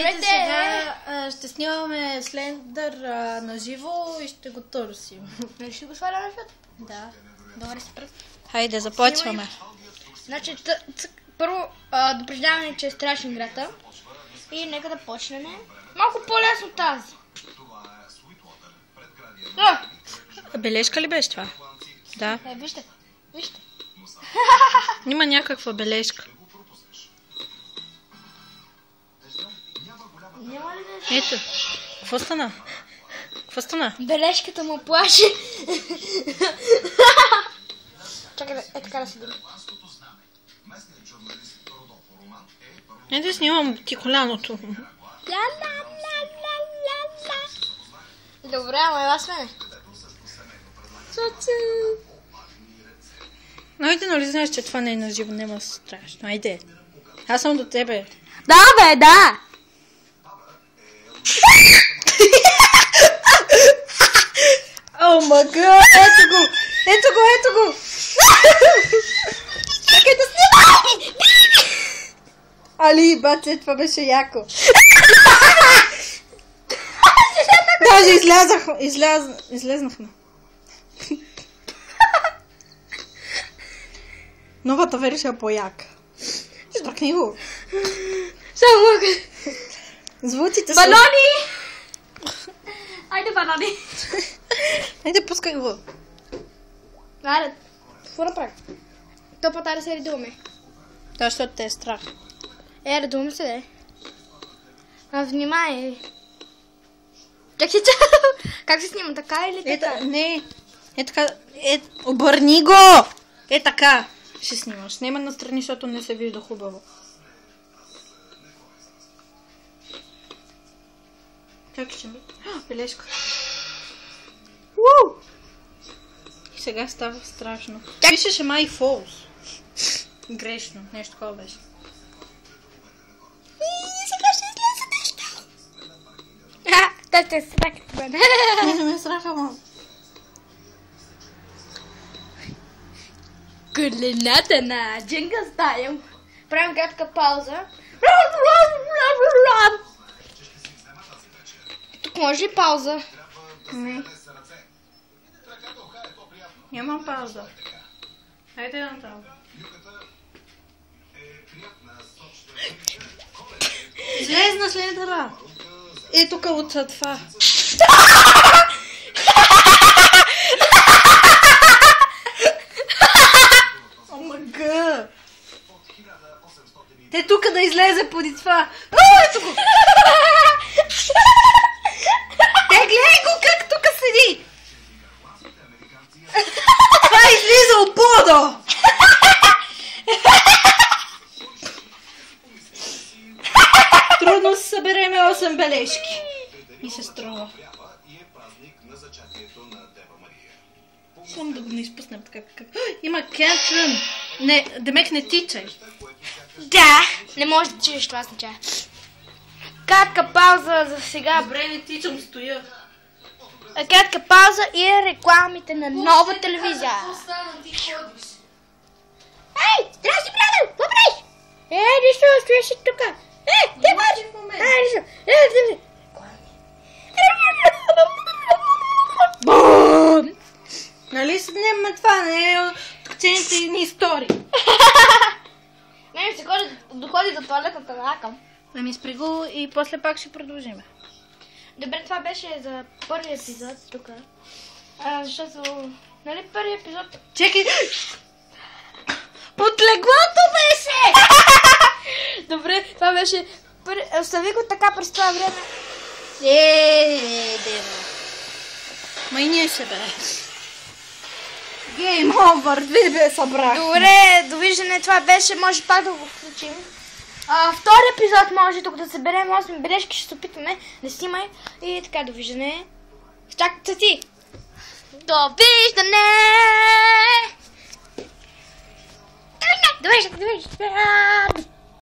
Хайде сега ще снимаме Слендър на живо и ще го търсим. Не ще го сваляме в YouTube? Да. Добре си пръст. Хайде, започваме. Значи, първо допреждаваме, че е страшна играта. И нека да почнем. Малко по-лесно тази. Бележка ли беше това? Да. Вижте, вижте. Има някаква бележка. Няма ли нещо? Ето. Какво стана? Какво стана? Бележката му плаши. Чакай, така да седим. Ето снимам ти коляното. Добре, ама ела с мене. Но айде, нали знаеш, че това не е на живо, няма страшно. Айде. Аз съм до тебе. Да, бе, да! О, мага! Ето го! Ето го, ето го! Чакай да снимай! Али, бате, това беше яко. Даже излезнахме. Новата версия е по-яка. Штракни го. Само мога. Звуците са... Балони! Айде, балони. Айде, пускай го. Айде, какво да правим? То по-тая да се редуваме. Да, защото те е страх. Редуваме се, де. Внимай. Чакай, как се снима? Така или така? Не. Е така. Обърни го! Е така. Ще снимаш. Нема настрани, защото не се вижда хубаво. Как ще ми... Бележка. И сега става страшно. Пишеше май фолс. Грешно. Нещо такова беше. Сега ще излезе нещо. Да, те се страхат мене. Не ме страха, мам. Голината на Джинга Стайл. Правим кратка пауза. Тук може ли пауза? Не. Нямам пауза. Хайде натам. Излезна Слендъра. Е, тук от това. Омага. Те тук да излезе поди това. Ето го. Те гледай го как тук седи. Това излиза от пода. Трудно се събереме 8 бележки. И се струва. Само да го не изпуснем така. Има can't run. Не, демек не тичай. Да, не може да чуеш това означава. Кратка пауза за сега. Добре, не тичам, стоя. Кратка пауза и рекламите на нова телевизия. Ей, здрасти, приятел! Какво правиш? Нищо, стоя си тук. Те можеш! Нищо. Бум! Нали снимаме това, не е от цените ни истории. Не, ще доходи до туалетната лакъм. Ами спри го и после пак ще продължим. Добре, това беше за първи епизод тук. Защото, нали първи епизод... Чекай! Под леглото беше! Добре, това беше... Остави го така през това време. Дева. Ма и ние ще бе. Game over, две бе събрахме. Добре, довиждане, това беше, може пак да го включим. Втори епизод може тук да съберем 8 бележки, ще се опитваме да снимай. И така, довиждане. Чакайте ти! Довиждане! Довиждане!